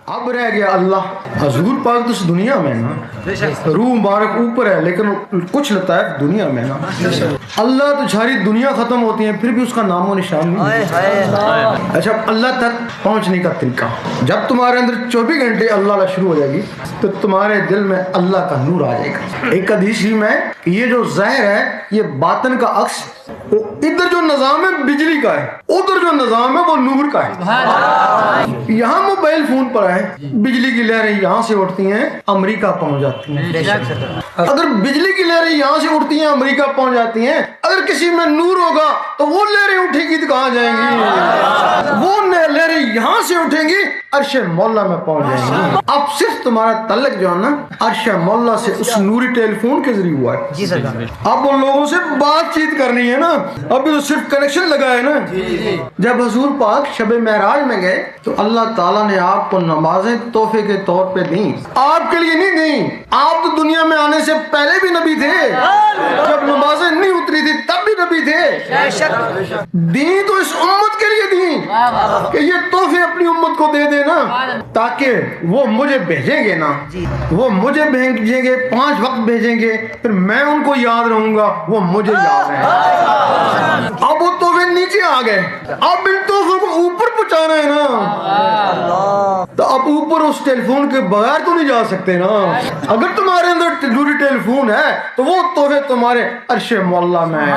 اب رہ گیا اللہ. حضور پاک تو اس دنیا میں نا, روح مبارک اوپر ہے لیکن کچھ لطائف دنیا میں نا. اللہ تو ساری دنیا ختم ہوتی ہے پھر بھی اس کا نام و نشان نہیں. اچھا, اللہ تک پہنچنے کا طریقہ, جب تمہارے اندر 24 گھنٹے اللہ شروع ہو جائے گی تو تمہارے دل میں اللہ کا نور آ جائے گا. ایک حدیث میں یہ جو ظاہر ہے یہ باطن کا عکس, ادھر جو نظام ہے بجلی کا ہے, ادھر جو نظام ہے وہ نور کا ہے. یہاں موبائل فون پر ہے, بجلی کی لہریں یہاں سے اٹھتی ہیں امریکہ پہنچ جاتی ہیں. اگر بجلی کی لہریں یہاں سے اٹھتی ہیں امریکہ پہنچ جاتی ہیں, اگر کسی میں نور ہوگا تو وہ لہریں اٹھے گی تو کہاں جائیں گی؟ وہ لہریں یہاں سے اٹھیں گی عرش مولا میں پہنچ جائیں گی. اب صرف تمہارا تعلق جو ہے نا عرش مولا سے اس نوری ٹیلی فون کے ذریعے ہوا ہے. اب ان لوگوں سے بات چیت کرنی ہے نا, ابھی تو صرف کنیکشن لگا ہے نا. جب حضور پاک شب معراج میں گئے تو اللہ تعالیٰ نے آپ کو نمازیں تحفے کے طور پہ دیں. آپ کے لیے نہیں دیں, آپ تو دنیا میں آنے سے پہلے بھی نبی تھے, جب نمازیں نہیں اتری تھی تب بھی نبی تھے. دیں تو اس امت کے لیے دیں کہ یہ تحفے اپنی امت کو دے دے نا, تاکہ وہ مجھے بھیجیں گے نا, وہ مجھے بھیجیں گے, 5 وقت بھیجیں گے, پھر میں ان کو یاد رہوں گا, وہ مجھے یاد ہے. اب وہ تحفے نیچے آ گئے, اب ان تحفوں کو اوپر پہنچانا ہے نا, تو اب اوپر اس ٹیلی فون کے بغیر تو نہیں جا سکتے نا. اگر تمہارے اندر نوری ٹیلی فون ہے تو وہ تحفے تمہارے عرش مولا میں ہے.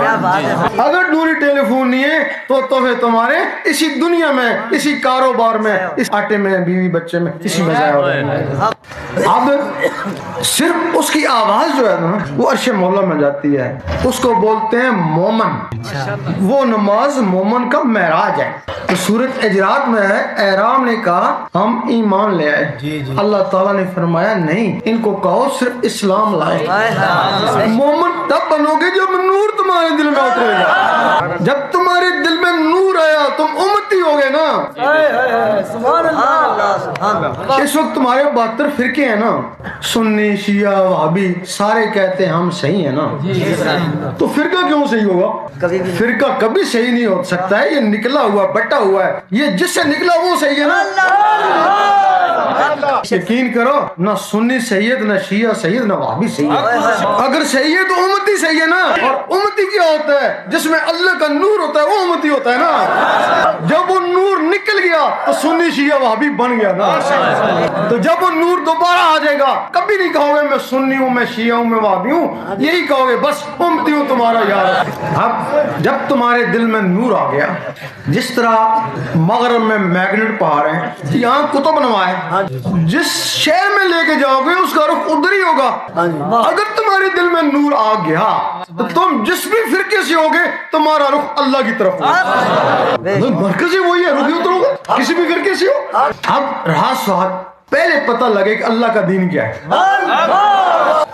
اگر نوری ٹیلی فون نہیں ہے تو تحفے تمہارے اسی دنیا میں, اسی کاروبار میں, اس آٹے میں, بیوی بچے میں, اسی میں ضائع ہو رہے ہیں. اب صرف اس کی آواز جو ہے نا وہ عرش مولا میں جاتی ہے, اس کو بولتے ہیں مومن. وہ نماز مومن کا معراج ہے. تو سورۃ اجرات میں ہے, احرام نے کہا ہم ایمان لے آئے, اللہ تعالیٰ نے فرمایا نہیں, ان کو کہو صرف اسلام لائے. مومن تب بنو گے جب نور تمہارے دل میں اترے گا. جب تمہارے دل میں نور آیا تم امتی ہو گئے نا. اس وقت تمہارے 72 فرقے ہیں نا, سنی, شیعہ, وہابی, سارے کہتے ہیں ہم صحیح ہیں نا. تو فرقہ کیوں صحیح ہوگا؟ فرقہ کبھی صحیح نہیں ہو سکتا ہے, یہ نکلا ہوا بٹا ہوا ہے, یہ جس سے نکلا وہ صحیح ہے نا. یقین کرو, نہ سنی سید, نہ شیعہ سید, نہ وہابی سید. اگر صحیح ہے تو امتی صحیح ہے نا. اور امتی کیا ہوتا ہے؟ جس میں اللہ کا نور ہوتا ہے وہ امتی ہوتا ہے نا. جب وہ نور نکل گیا تو سنی, شیعہ, وہابی بن گیا نا. تو جب وہ نور دوبارہ آ جائے گا کبھی نہیں کہو گے میں سنی ہوں, میں شیعہ ہوں, میں وہابی ہوں, یہی کہو گے بس امتی ہوں تمہارا یار. اب جب تمہارے دل میں نور آ گیا, جس طرح مغرب میں میگنیٹ پہاڑ ہیں, یہاں قطب نما ہے, جس شہر میں لے کے جاؤ گے اس کا رخ ادھر ہی ہوگا. اگر تمہارے دل میں نور آ گیا تو تم جس بھی فرقے سے ہوگے تمہارا رخ اللہ کی طرف ہوگا. مرکز وہی ہے, رخ ہی اتر ہوگا کسی بھی فرقے سے ہو. اب رہا سوال, پہلے پتہ لگے کہ اللہ کا دین کیا ہے.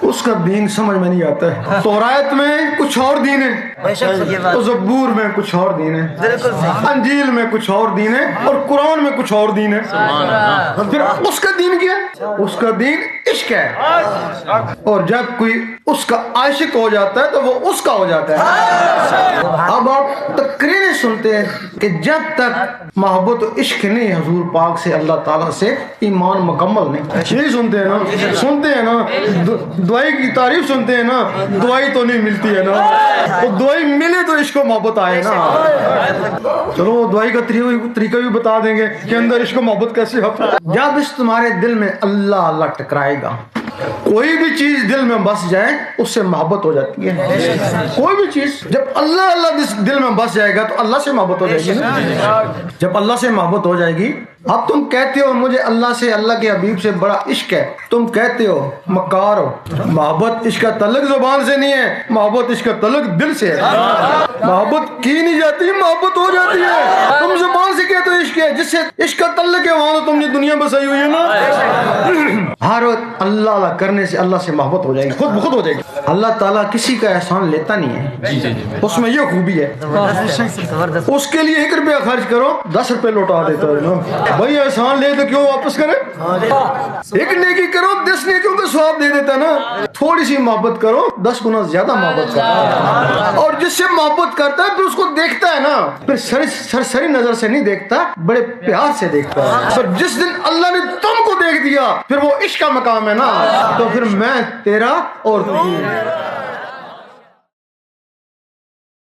اس کا دین سمجھ میں نہیں آتا ہے. تورات میں کچھ اور دین ہے, تو زبور میں کچھ اور دین ہے, انجیل میں کچھ اور دین ہے, اور قرآن میں کچھ اور دین ہے. پھر اس کا دین کیا ہے؟ اس کا دین عشق ہے. اور جب کوئی اس کا عاشق ہو جاتا ہے تو وہ اس کا ہو جاتا ہے. اب آپ تقریریں سنتے ہیں کہ جب تک محبت و عشق نہیں حضور پاک سے, اللہ تعالیٰ سے, ایمان مکمل نہیں. یہی سنتے ہیں نا, سنتے ہیں نا, دعائی کی تعریف سنتے ہیں نا, دعائی تو نہیں ملتی ہے نا. تو دعائی ملے تو عشق و محبت آئے نا. چلو دعائی کا طریقہ بھی بتا دیں گے کہ اندر عشق و محبت کیسے ہوتا ہے. جب اس تمہارے دل میں اللہ اللہ ٹکرائے گا, کوئی بھی چیز دل میں بس جائے اس سے محبت ہو جاتی ہے. کوئی بھی چیز جب اللہ اللہ دل میں بس جائے گا تو اللہ سے محبت ہو جائے گی. جب اللہ سے محبت ہو جائے گی, اب تم کہتے ہو مجھے اللہ سے, اللہ کے حبیب سے بڑا عشق ہے, تم کہتے ہو مکار ہو. محبت عشق کا تعلق زبان سے نہیں ہے, محبت عشق کا تعلق دل سے ہے. محبت کی نہیں جاتی, محبت ہو جاتی ہے. تم زبان سے کہتے ہو عشق ہے, جس سے عشق کا تعلق ہے وہاں تو تم نے دنیا بسائی ہوئی ہے نا. ہر وقت اللہ اللہ کرنے سے اللہ سے محبت ہو جائے گی, خود بخود ہو جائے گی. اللہ تعالیٰ کسی کا احسان لیتا نہیں ہے, اس میں یہ خوبی ہے. اس کے لیے 1 روپیہ خرچ کرو 10 روپے لوٹا دیتا ہے نا. بھائی احسان لے تو کیوں واپس کرے, ایک نیکی کرو 10 نیکیوں کا ثواب دے دیتا ہے نا. تھوڑی سی محبت کرو 10 گنا زیادہ محبت کرو. اور جس سے محبت کرتا ہے پھر اس کو دیکھتا ہے نا, پھر سرسری نظر سے نہیں دیکھتا, بڑے پیار سے دیکھتا ہے. پر جس دن اللہ نے تم کو دیکھ دیا پھر وہ عشق کا مقام ہے نا، تو پھر میں تیرا اور تو